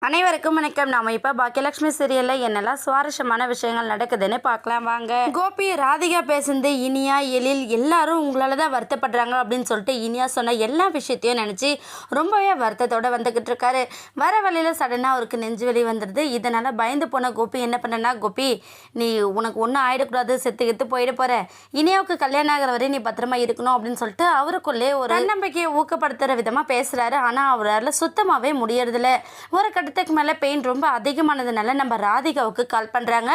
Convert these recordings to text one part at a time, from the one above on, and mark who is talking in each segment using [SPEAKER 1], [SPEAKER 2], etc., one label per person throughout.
[SPEAKER 1] அனைவருக்கும் வணக்கம். நாம இப்போ பாக்கியலட்சுமி சீரியலில் என்னெல்லாம் சுவாரஸ்யமான விஷயங்கள் நடக்குதுன்னு பார்க்கலாம் வாங்க. கோபி ராதிகா பேசுனது இனியா எழில் எல்லாரும் உங்களால் தான் வருத்தப்படுறாங்க அப்படின்னு சொல்லிட்டு இனியா சொன்ன எல்லா விஷயத்தையும் நினச்சி ரொம்பவே வருத்தத்தோடு வந்துக்கிட்டு இருக்காரு. வர வழியில் சடனாக அவருக்கு நெஞ்சு வலி வந்துடுது. இதனால் பயந்து போன கோபி என்ன பண்ணனா, கோபி நீ உனக்கு ஒன்றும் ஆகிடக்கூடாது, செத்து போயிட போகிற, இனியாவுக்கு கல்யாணம் ஆகிற வரை நீ பத்திரமா இருக்கணும் அப்படின்னு சொல்லிட்டு அவருக்குள்ளே ஒரு தன்னம்பிக்கையை ஊக்கப்படுத்துகிற விதமாக பேசுகிறாரு. ஆனால் அவரால் சுத்தமாகவே முடியறதில்ல. ஒரு கட்டத்துக்கு மேலே பெயின் ரொம்ப அதிகமானதுனால நம்ம ராதிகாவுக்கு கால் பண்ணுறாங்க.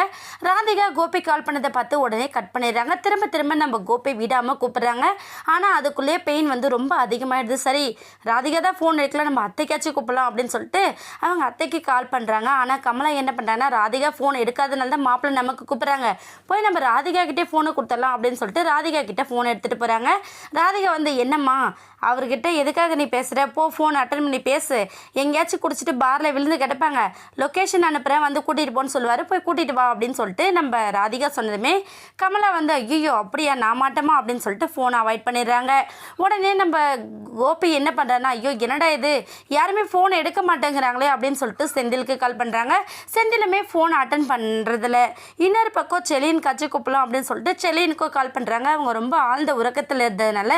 [SPEAKER 1] ராதிகா கோபி கால் பண்ணதை பார்த்து உடனே கட் பண்ணிடுறாங்க. திரும்ப நம்ம கோபி விடாமல் கூப்பிட்றாங்க. ஆனால் அதுக்குள்ளேயே பெயின் வந்து ரொம்ப அதிகமாகிடுது. சரி, ராதிகா தான் ஃபோன் எடுக்கலாம், நம்ம அத்தைக்காச்சும் கூப்பிடலாம் அப்படின்னு சொல்லிட்டு அவங்க அத்தைக்கு கால் பண்ணுறாங்க. ஆனால் கமலா என்ன பண்ணுறாங்கன்னா, ராதிகா ஃபோன் எடுக்காதனால தான் மாப்பிள்ளை நமக்கு கூப்பிட்றாங்க, போய் நம்ம ராதிகா கிட்டே ஃபோனை கொடுத்துடலாம் அப்படின்னு சொல்லிட்டு ராதிகா கிட்டே ஃபோன் எடுத்துகிட்டு போகிறாங்க. ராதிகா வந்து, என்னம்மா அவர்கிட்ட எதுக்காக நீ பேசுகிற, போ ஃபோன் அட்டன் பண்ணி பேசு, எங்கேயாச்சும் குடிச்சிட்டு பாரில் விழுந்து கிடப்பாங்க, லொக்கேஷன் அனுப்புகிறேன் வந்து கூட்டிகிட்டு போன்னு சொல்லுவார், போய் கூட்டிகிட்டு வா அப்படின்னு சொல்லிட்டு நம்ம ராதிகா சொன்னதுமே கமலா வந்து, ஐயோ அப்படியா நான் மாட்டோமா அப்படின்னு சொல்லிட்டு ஃபோனை அவாய்ட் பண்ணிடுறாங்க. உடனே நம்ம கோபி என்ன பண்ணுறான்னா, ஐயோ என்னடா இது யாருமே ஃபோன் எடுக்க மாட்டேங்கிறாங்களே அப்படின்னு சொல்லிட்டு செந்திலுக்கு கால் பண்ணுறாங்க. செந்திலுமே ஃபோன் அட்டன் பண்ணுறதில்ல. இன்னொரு பக்கம் செலின் கட்சி கூப்பிடலாம் அப்படின்னு சொல்லிட்டு செலினுக்கும் கால் பண்ணுறாங்க. அவங்க ரொம்ப ஆழ்ந்த உறக்கத்தில் இருந்ததுனால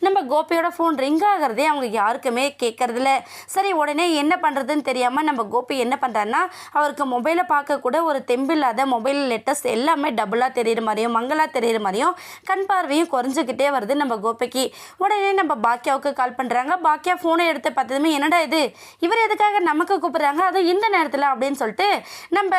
[SPEAKER 1] நம்ம கோபியோட ஃபோன் ரிங் ஆகிறதே அவங்க யாருக்குமே கேட்கறதில்ல. சரி, உடனே என்ன பண்ணுறதுன்னு தெரியாமல் நம்ம கோபி என்ன பண்ணுறாருன்னா, அவருக்கு மொபைலை பார்க்க கூட ஒரு தெம்பில்லாத மொபைல் லெட்டர்ஸ் எல்லாமே டபுளாக தெரியுற மாதிரியும் மங்களாக தெரியுற மாதிரியும் கண் பார்வையும் குறைஞ்சிக்கிட்டே வருது நம்ம கோபிக்கு. உடனே நம்ம பாக்கியாவுக்கு கால் பண்ணுறாங்க. பாக்கியா ஃபோனை எடுத்து பார்த்ததுமே, என்னடா இது இவர் எதுக்காக நமக்கு கூப்பிட்றாங்க அதுவும் இந்த நேரத்தில் அப்படின்னு சொல்லிட்டு நம்ம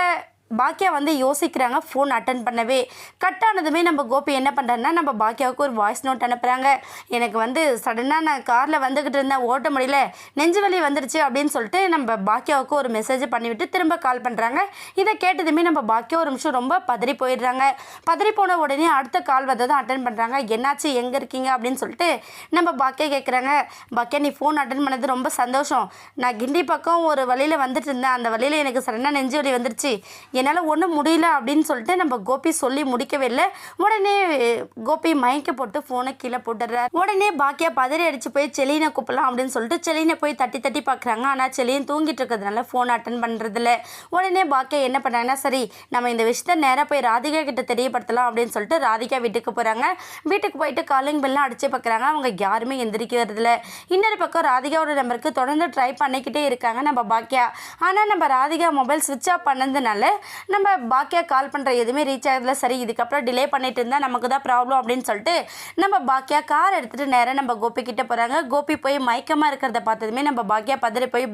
[SPEAKER 1] பாக்கியா வந்து யோசிக்கிறாங்க. ஃபோன் அட்டன் பண்ணவே கட் ஆனதுமே நம்ம கோபி என்ன பண்ணுறாருன்னா, நம்ம பாக்கியாவுக்கு ஒரு வாய்ஸ் நோட் அனுப்புகிறாங்க. எனக்கு வந்து சடனாக நான் காரில் வந்துக்கிட்டு இருந்தேன், ஓட்ட முடியல, நெஞ்சு வலி வந்துடுச்சு அப்படின்னு சொல்லிட்டு நம்ம பாக்கியாவுக்கு ஒரு மெசேஜ் பண்ணிவிட்டு திரும்ப கால் பண்ணுறாங்க. இதை கேட்டதுமே நம்ம பாக்கியா ஒரு நிமிஷம் ரொம்ப பதறி போயிடுறாங்க. பதறி போன உடனே அடுத்த கால் வந்ததும் அட்டன் பண்ணுறாங்க. என்னாச்சு, எங்கே இருக்கீங்க அப்படின்னு சொல்லிட்டு நம்ம பாக்கியா கேட்குறாங்க. பாக்கியா, நீ ஃபோன் அட்டன் பண்ணது ரொம்ப சந்தோஷம். நான் கிண்டி பக்கம் ஒரு வழியில் வந்துட்டு இருந்தேன், அந்த வழியில் எனக்கு சடனாக நெஞ்சு வலி வந்துடுச்சு, என்னால் ஒன்றும் முடியல அப்படின்னு சொல்லிட்டு நம்ம கோபி சொல்லி முடிக்கவே இல்லை. உடனே கோபி மயக்க போட்டு ஃபோனை கீழே போட்டுடுறாரு. உடனே பாக்கியா பதறி அடித்து போய் செலினை கூப்பிடலாம் அப்படின்னு சொல்லிட்டு செலினை போய் தட்டி பார்க்குறாங்க. ஆனால் செலின் தூங்கிட்டு இருக்கிறதுனால ஃபோன் அட்டன் பண்ணுறதில்ல. உடனே பாக்கியா என்ன பண்ணாங்கன்னா, சரி நம்ம இந்த விஷயத்த நேராக போய் ராதிகா கிட்ட தெரியப்படுத்தலாம் அப்படின்னு சொல்லிட்டு ராதிகா வீட்டுக்கு போகிறாங்க. வீட்டுக்கு போயிட்டு காலிங் பெல்லாம் அடிச்சு பார்க்குறாங்க. அவங்க யாருமே எந்திரிக்கிறதில்ல. இன்னொரு பக்கம் ராதிகாவோட நம்பருக்கு தொடர்ந்து ட்ரை பண்ணிக்கிட்டே இருக்காங்க நம்ம பாக்கியா. ஆனால் நம்ம ராதிகா மொபைல் ஸ்விட்ச் ஆஃப் பண்ணதுனால நம்ம பாக்கியா கால் பண்ணுற எதுவுமே ரீச் ஆகுதுல. சரி, இதுக்கப்புறம் டிலே பண்ணிட்டு இருந்தால் நமக்கு தான் ப்ராப்ளம் அப்படின்னு சொல்லிட்டு நம்ம பாக்கியா கார் எடுத்துகிட்டு நேராக நம்ம கோபி கிட்டே போகிறாங்க. கோபி போய் மயக்கமாக இருக்கிறத பார்த்ததுமே நம்ம பாக்கியா பதறி போய்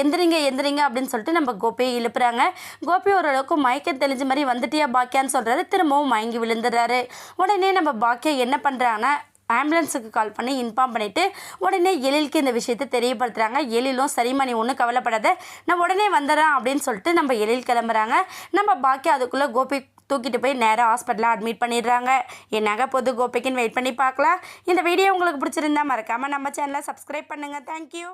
[SPEAKER 1] எந்திரிங்க அப்படின்னு சொல்லிட்டு நம்ம கோபியை இழுப்புறாங்க. கோபி ஓரளவுக்கு மயக்கம் தெளிஞ்ச மாதிரி வந்துட்டியா பாக்கியான்னு சொல்கிறாரு. திரும்பவும் மயங்கி விழுந்துடுறாரு. உடனே நம்ம பாக்கியா என்ன பண்ணுறாங்கன்னா, ஆம்புலன்ஸுக்கு கால் பண்ணி இன்ஃபார்ம் பண்ணிவிட்டு உடனே எழிலுக்கு இந்த விஷயத்தை தெரியப்படுத்துகிறாங்க. எழிலும், சரிம்மா நீ ஒன்றும் கவலைப்படாத, நான் உடனே வந்துடுறேன் அப்படின்னு சொல்லிட்டு நம்ம எழில் கிளம்புறாங்க. நம்ம பாக்கி அதுக்குள்ளே கோபி தூக்கிட்டு போய் நேராக ஹாஸ்பிட்டலில் அட்மிட் பண்ணிடுறாங்க. என்னங்க பொது கோபிக்குன்னு வெயிட் பண்ணி பார்க்கலாம். இந்த வீடியோ உங்களுக்கு பிடிச்சிருந்தா மறக்காமல் நம்ம சேனலை சப்ஸ்கிரைப் பண்ணுங்கள். தேங்க்யூ.